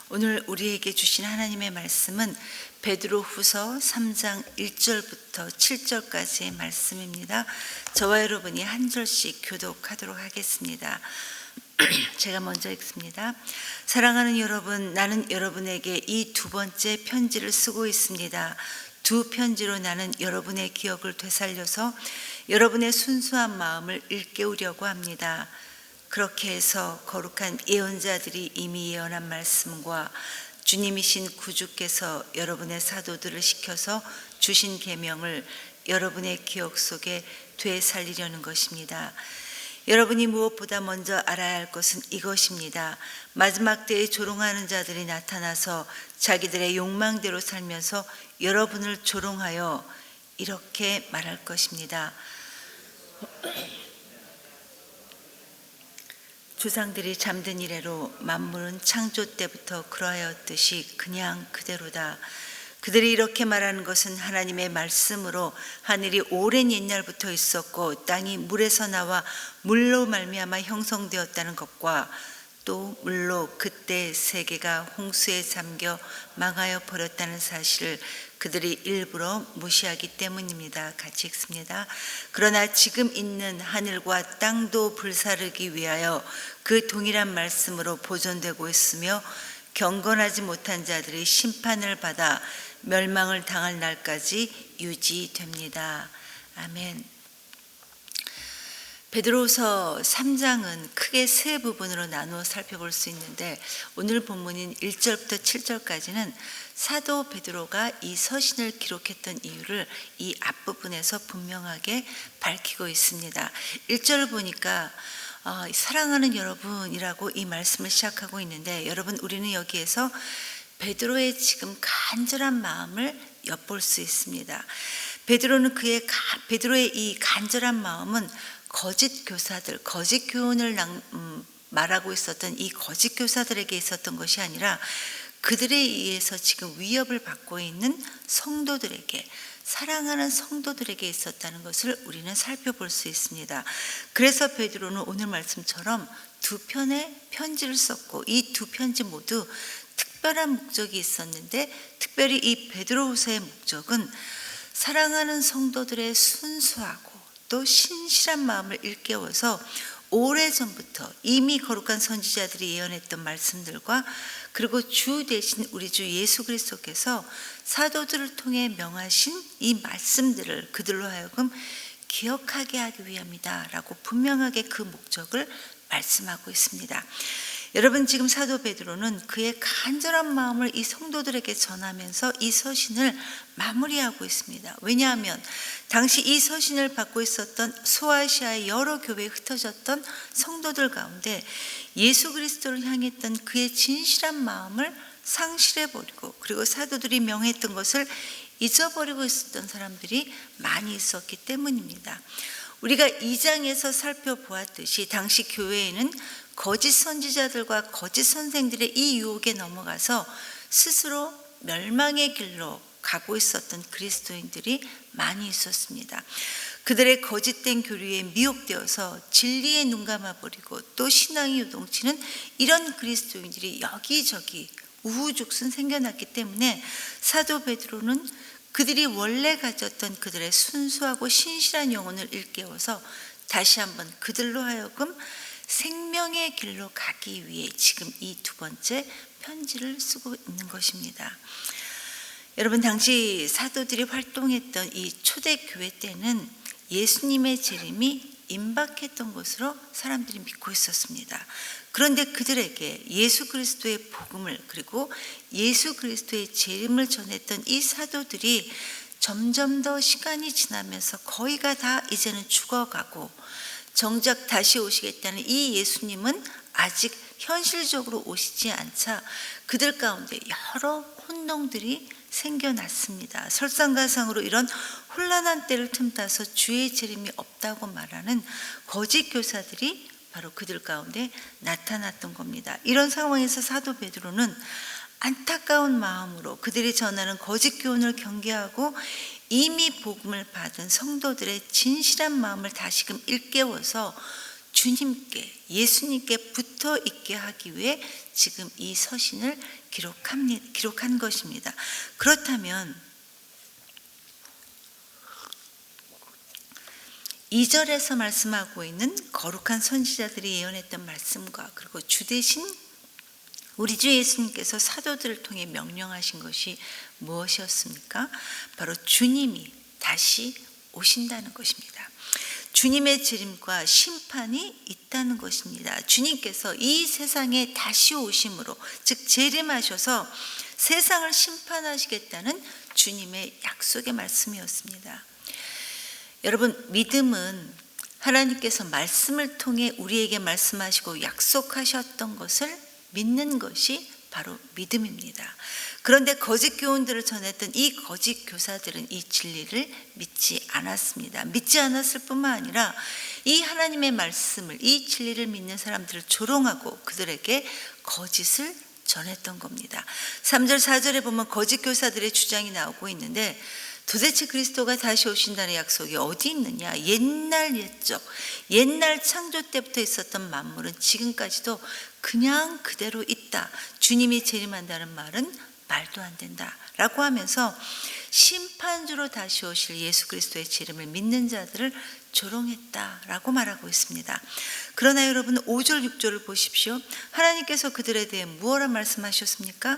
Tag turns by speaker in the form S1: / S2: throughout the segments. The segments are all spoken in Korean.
S1: 오늘 우리에게 주신 하나님의 말씀은 베드로후서 3장 1절부터 7절까지의 말씀입니다. 저와 여러분이 한 절씩 교독하도록 하겠습니다. 제가 먼저 읽습니다. 사랑하는 여러분, 나는 여러분에게 이 두 번째 편지를 쓰고 있습니다. 두 편지로 나는 여러분의 기억을 되살려서 여러분의 순수한 마음을 일깨우려고 합니다. 그렇게 해서 거룩한 예언자들이 이미 예언한 말씀과 주님이신 구주께서 여러분의 사도들을 시켜서 주신 계명을 여러분의 기억 속에 되살리려는 것입니다. 여러분이 무엇보다 먼저 알아야 할 것은 이것입니다. 마지막 때에 조롱하는 자들이 나타나서 자기들의 욕망대로 살면서 여러분을 조롱하여 이렇게 말할 것입니다. 조상들이 잠든 이래로 만물은 창조 때부터 그러하였듯이 그냥 그대로다. 그들이 이렇게 말하는 것은 하나님의 말씀으로 하늘이 오랜 옛날부터 있었고 땅이 물에서 나와 물로 말미암아 형성되었다는 것과 또 물로 그때 세계가 홍수에 잠겨 망하여 버렸다는 사실을 그들이 일부러 무시하기 때문입니다. 같이 읽습니다. 그러나 지금 있는 하늘과 땅도 불사르기 위하여 그 동일한 말씀으로 보존되고 있으며 경건하지 못한 자들이 심판을 받아 멸망을 당할 날까지 유지됩니다. 아멘. 베드로후서 3장은 크게 세 부분으로 나누어 살펴볼 수 있는데 오늘 본문인 1절부터 7절까지는 사도 베드로가 이 서신을 기록했던 이유를 이 앞부분에서 분명하게 밝히고 있습니다. 1절을 보니까 사랑하는 여러분이라고 이 말씀을 시작하고 있는데 여러분, 우리는 여기에서 베드로의 지금 간절한 마음을 엿볼 수 있습니다. 베드로의 이 간절한 마음은 거짓 교사들, 거짓 교훈을 말하고 있었던 이 거짓 교사들에게 있었던 것이 아니라 그들에 의해서 지금 위협을 받고 있는 성도들에게, 사랑하는 성도들에게 있었다는 것을 우리는 살펴볼 수 있습니다. 그래서 베드로는 오늘 말씀처럼 두 편의 편지를 썼고 이 두 편지 모두 특별한 목적이 있었는데 특별히 이 베드로후서의 목적은 사랑하는 성도들의 순수하고 또 신실한 마음을 일깨워서 오래전부터 이미 거룩한 선지자들이 예언했던 말씀들과 그리고 주 대신 우리 주 예수 그리스도께서 사도들을 통해 명하신 이 말씀들을 그들로 하여금 기억하게 하기 위함이다 라고 분명하게 그 목적을 말씀하고 있습니다. 여러분, 지금 사도 베드로는 그의 간절한 마음을 이 성도들에게 전하면서 이 서신을 마무리하고 있습니다. 왜냐하면 당시 이 서신을 받고 있었던 소아시아의 여러 교회에 흩어졌던 성도들 가운데 예수 그리스도를 향했던 그의 진실한 마음을 상실해버리고 그리고 사도들이 명했던 것을 잊어버리고 있었던 사람들이 많이 있었기 때문입니다. 우리가 2장에서 살펴보았듯이 당시 교회에는 거짓 선지자들과 거짓 선생들의 이 유혹에 넘어가서 스스로 멸망의 길로 가고 있었던 그리스도인들이 많이 있었습니다. 그들의 거짓된 교리에 미혹되어서 진리에 눈감아버리고 또 신앙이 요동치는 이런 그리스도인들이 여기저기 우후죽순 생겨났기 때문에 사도 베드로는 그들이 원래 가졌던 그들의 순수하고 신실한 영혼을 일깨워서 다시 한번 그들로 하여금 생명의 길로 가기 위해 지금 이 두 번째 편지를 쓰고 있는 것입니다. 여러분, 당시 사도들이 활동했던 이 초대교회 때는 예수님의 재림이 임박했던 것으로 사람들이 믿고 있었습니다. 그런데 그들에게 예수 그리스도의 복음을 그리고 예수 그리스도의 재림을 전했던 이 사도들이 점점 더 시간이 지나면서 거의가 다 이제는 죽어가고 정작 다시 오시겠다는 이 예수님은 아직 현실적으로 오시지 않자 그들 가운데 여러 혼동들이 생겨났습니다. 설상가상으로 이런 혼란한 때를 틈타서 주의 재림이 없다고 말하는 거짓 교사들이 바로 그들 가운데 나타났던 겁니다. 이런 상황에서 사도 베드로는 안타까운 마음으로 그들이 전하는 거짓 교훈을 경계하고 이미 복음을 받은 성도들의 진실한 마음을 다시금 일깨워서 주님께, 예수님께 붙어 있게 하기 위해 지금 이 서신을 기록한 것입니다. 그렇다면 2절에서 말씀하고 있는 거룩한 선지자들이 예언했던 말씀과 그리고 주 대신 우리 주 예수님께서 사도들을 통해 명령하신 것이 무엇이었습니까? 바로 주님이 다시 오신다는 것입니다. 주님의 재림과 심판이 있다는 것입니다. 주님께서 이 세상에 다시 오심으로, 즉 재림하셔서 세상을 심판하시겠다는 주님의 약속의 말씀이었습니다. 여러분, 믿음은 하나님께서 말씀을 통해 우리에게 말씀하시고 약속하셨던 것을 믿는 것이 바로 믿음입니다. 그런데 거짓 교훈들을 전했던 이 거짓 교사들은 이 진리를 믿지 않았습니다. 믿지 않았을 뿐만 아니라 이 하나님의 말씀을, 이 진리를 믿는 사람들을 조롱하고 그들에게 거짓을 전했던 겁니다. 3절 4절에 보면 거짓 교사들의 주장이 나오고 있는데, 도대체 그리스도가 다시 오신다는 약속이 어디 있느냐? 옛날 창조 때부터 있었던 만물은 지금까지도 그냥 그대로 있다. 주님이 재림한다는 말은 말도 안 된다 라고 하면서 심판주로 다시 오실 예수 그리스도의 재림을 믿는 자들을 조롱했다라고 말하고 있습니다. 그러나 여러분, 5절 6절을 보십시오. 하나님께서 그들에 대해 무엇라 말씀하셨습니까?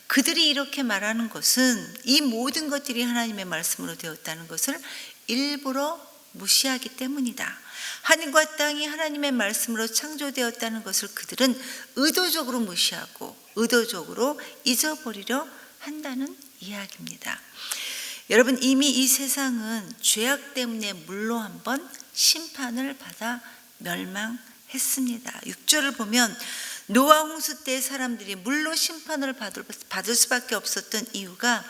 S1: 그들이 이렇게 말하는 것은 이 모든 것들이 하나님의 말씀으로 되었다는 것을 일부러 무시하기 때문이다. 하늘과 땅이 하나님의 말씀으로 창조되었다는 것을 그들은 의도적으로 무시하고 의도적으로 잊어버리려 한다는 이야기입니다. 여러분, 이미 이 세상은 죄악 때문에 물로 한번 심판을 받아 멸망했습니다. 6절을 보면 노아 홍수 때 사람들이 물로 심판을 받을 수밖에 없었던 이유가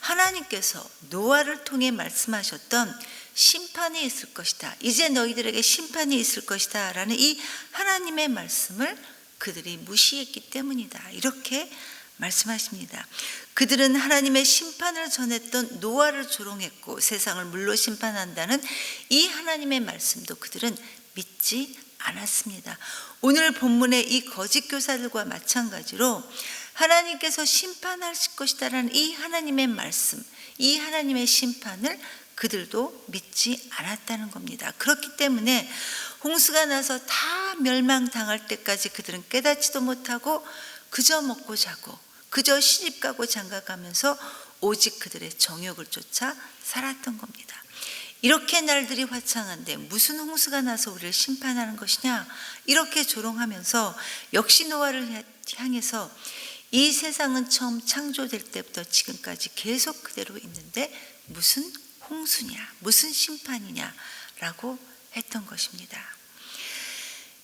S1: 하나님께서 노아를 통해 말씀하셨던 심판이 있을 것이다. 이제 너희들에게 심판이 있을 것이다 라는 이 하나님의 말씀을 그들이 무시했기 때문이다. 이렇게 말씀하십니다. 그들은 하나님의 심판을 전했던 노아를 조롱했고 세상을 물로 심판한다는 이 하나님의 말씀도 그들은 믿지 않았습니다. 오늘 본문의 이 거짓 교사들과 마찬가지로 하나님께서 심판하실 것이다라는 이 하나님의 말씀, 이 하나님의 심판을 그들도 믿지 않았다는 겁니다. 그렇기 때문에 홍수가 나서 다 멸망당할 때까지 그들은 깨닫지도 못하고 그저 먹고 자고 그저 시집가고 장가가면서 오직 그들의 정욕을 쫓아 살았던 겁니다. 이렇게 날들이 화창한데 무슨 홍수가 나서 우리를 심판하는 것이냐, 이렇게 조롱하면서 역시 노아를 향해서 이 세상은 처음 창조될 때부터 지금까지 계속 그대로 있는데 무슨 홍수냐, 무슨 심판이냐라고 했던 것입니다.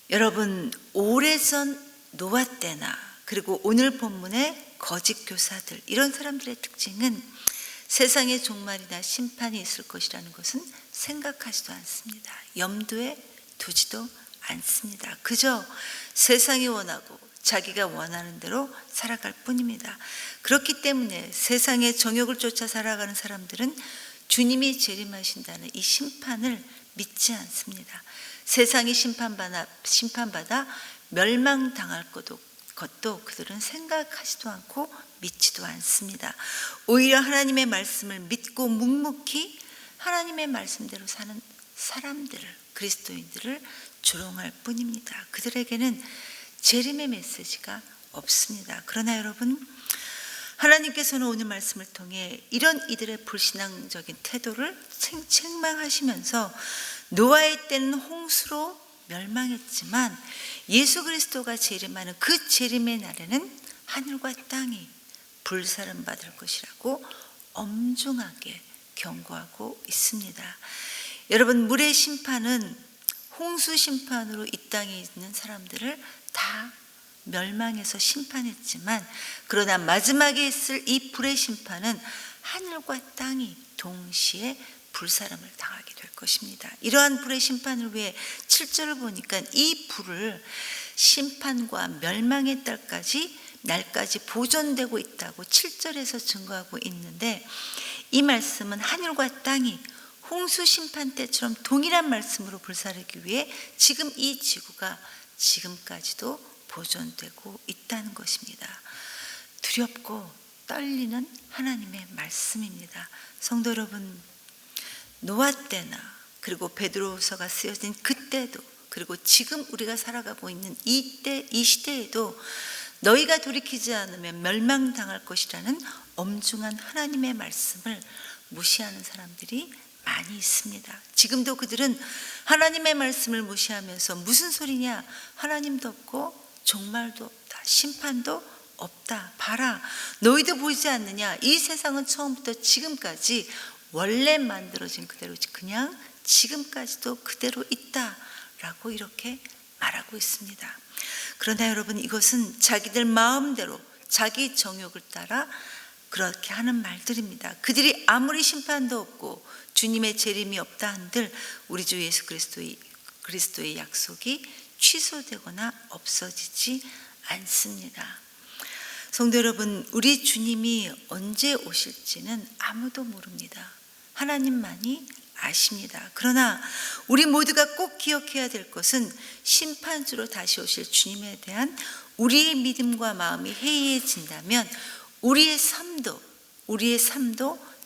S1: 여러분, 오래전 노아 때나 그리고 오늘 본문의 거짓 교사들, 이런 사람들의 특징은 세상의 종말이나 심판이 있을 것이라는 것은 생각하지도 않습니다. 염두에 두지도 않습니다. 그저 세상이 원하고 자기가 원하는 대로 살아갈 뿐입니다. 그렇기 때문에 세상의 정욕을 쫓아 살아가는 사람들은 주님이 재림하신다는 이 심판을 믿지 않습니다. 세상이 심판받아 멸망당할 것도 그들은 생각하지도 않고 믿지도 않습니다. 오히려 하나님의 말씀을 믿고 묵묵히 하나님의 말씀대로 사는 사람들을, 그리스도인들을 조롱할 뿐입니다. 그들에게는 재림의 메시지가 없습니다. 그러나 여러분, 하나님께서는 오늘 말씀을 통해 이런 이들의 불신앙적인 태도를 책망하시면서 노아의 때는 홍수로 멸망했지만 예수 그리스도가 재림하는 그 재림의 날에는 하늘과 땅이 불사름 받을 것이라고 엄중하게 경고하고 있습니다. 여러분, 물의 심판은 홍수 심판으로 이 땅에 있는 사람들을 다 멸망해서 심판했지만, 그러나 마지막에 있을 이 불의 심판은 하늘과 땅이 동시에 불사름을 당하게 될 것입니다. 이러한 불의 심판을 위해 7절을 보니까 이 불을 심판과 멸망의 날까지 보존되고 있다고 7절에서 증거하고 있는데, 이 말씀은 하늘과 땅이 홍수 심판 때처럼 동일한 말씀으로 불사르기 위해 지금 이 지구가 지금까지도 보존되고 있다는 것입니다. 두렵고 떨리는 하나님의 말씀입니다. 성도 여러분, 노아 때나 그리고 베드로서가 쓰여진 그때도, 그리고 지금 우리가 살아가고 있는 이 시대에도 너희가 돌이키지 않으면 멸망당할 것이라는 엄중한 하나님의 말씀을 무시하는 사람들이 많이 있습니다. 지금도 그들은 하나님의 말씀을 무시하면서 무슨 소리냐, 하나님도 없고 종말도 없다, 심판도 없다, 봐라, 너희도 보이지 않느냐, 이 세상은 처음부터 지금까지 원래 만들어진 그대로 그냥 지금까지도 그대로 있다라고 이렇게 말하고 있습니다. 그러나 여러분, 이것은 자기들 마음대로 자기 정욕을 따라 그렇게 하는 말들입니다. 그들이 아무리 심판도 없고 주님의 재림이 없다 한들 우리 주 예수 그리스도의 약속이 취소되거나 없어지지 않습니다. 성도 여러분, 우리 주님이 언제 오실지는 아무도 모릅니다. 하나님만이 아십니다. 그러나 우리 모두가 꼭 기억해야 될 것은 심판주로 다시 오실 주님에 대한 우리의 믿음과 마음이 해이해진다면 우리의 삶도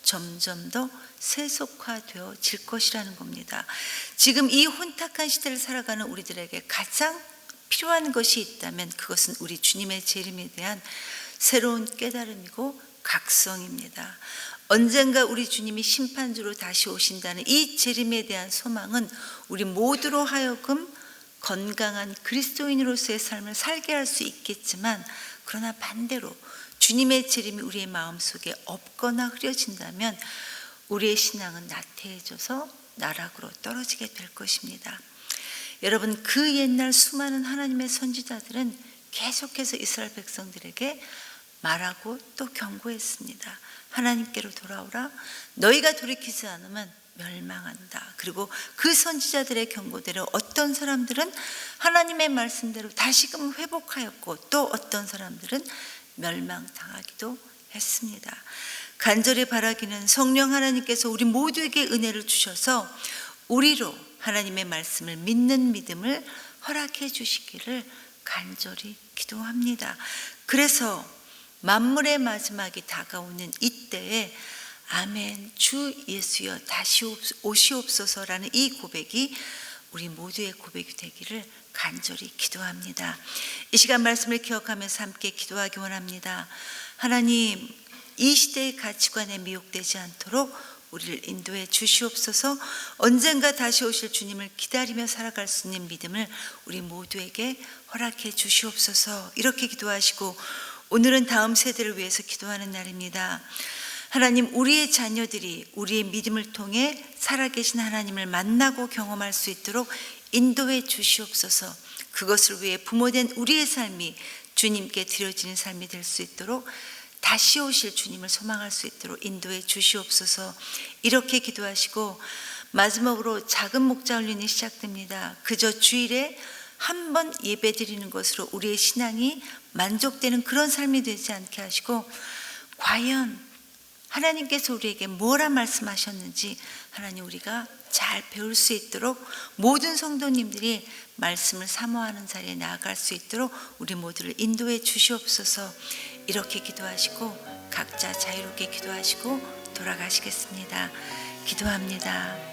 S1: 점점 더 세속화되어질 것이라는 겁니다. 지금 이 혼탁한 시대를 살아가는 우리들에게 가장 필요한 것이 있다면 그것은 우리 주님의 재림에 대한 새로운 깨달음이고 각성입니다. 언젠가 우리 주님이 심판주로 다시 오신다는 이 재림에 대한 소망은 우리 모두로 하여금 건강한 그리스도인으로서의 삶을 살게 할 수 있겠지만, 그러나 반대로 주님의 재림이 우리의 마음속에 없거나 흐려진다면 우리의 신앙은 나태해져서 나락으로 떨어지게 될 것입니다. 여러분, 그 옛날 수많은 하나님의 선지자들은 계속해서 이스라엘 백성들에게 말하고 또 경고했습니다. 하나님께로 돌아오라, 너희가 돌이키지 않으면 멸망한다. 그리고 그 선지자들의 경고대로 어떤 사람들은 하나님의 말씀대로 다시금 회복하였고 또 어떤 사람들은 멸망당하기도 했습니다. 간절히 바라기는 성령 하나님께서 우리 모두에게 은혜를 주셔서 우리로 하나님의 말씀을 믿는 믿음을 허락해 주시기를 간절히 기도합니다. 그래서 만물의 마지막이 다가오는 이때에 아멘, 주 예수여 다시 오시옵소서라는 이 고백이 우리 모두의 고백이 되기를 간절히 기도합니다. 이 시간 말씀을 기억하면서 함께 기도하기 원합니다. 하나님, 이 시대의 가치관에 미혹되지 않도록 우리를 인도해 주시옵소서. 언젠가 다시 오실 주님을 기다리며 살아갈 수 있는 믿음을 우리 모두에게 허락해 주시옵소서. 이렇게 기도하시고 오늘은 다음 세대를 위해서 기도하는 날입니다. 하나님, 우리의 자녀들이 우리의 믿음을 통해 살아계신 하나님을 만나고 경험할 수 있도록 인도해 주시옵소서. 그것을 위해 부모된 우리의 삶이 주님께 드려지는 삶이 될 수 있도록, 다시 오실 주님을 소망할 수 있도록 인도해 주시옵소서. 이렇게 기도하시고 마지막으로 작은 목자 훈련이 시작됩니다. 그저 주일에 한 번 예배 드리는 것으로 우리의 신앙이 만족되는 그런 삶이 되지 않게 하시고, 과연 하나님께서 우리에게 뭐라 말씀하셨는지 하나님 우리가 잘 배울 수 있도록 모든 성도님들이 말씀을 사모하는 자리에 나아갈 수 있도록 우리 모두를 인도해 주시옵소서. 이렇게 기도하시고 각자 자유롭게 기도하시고 돌아가시겠습니다. 기도합니다.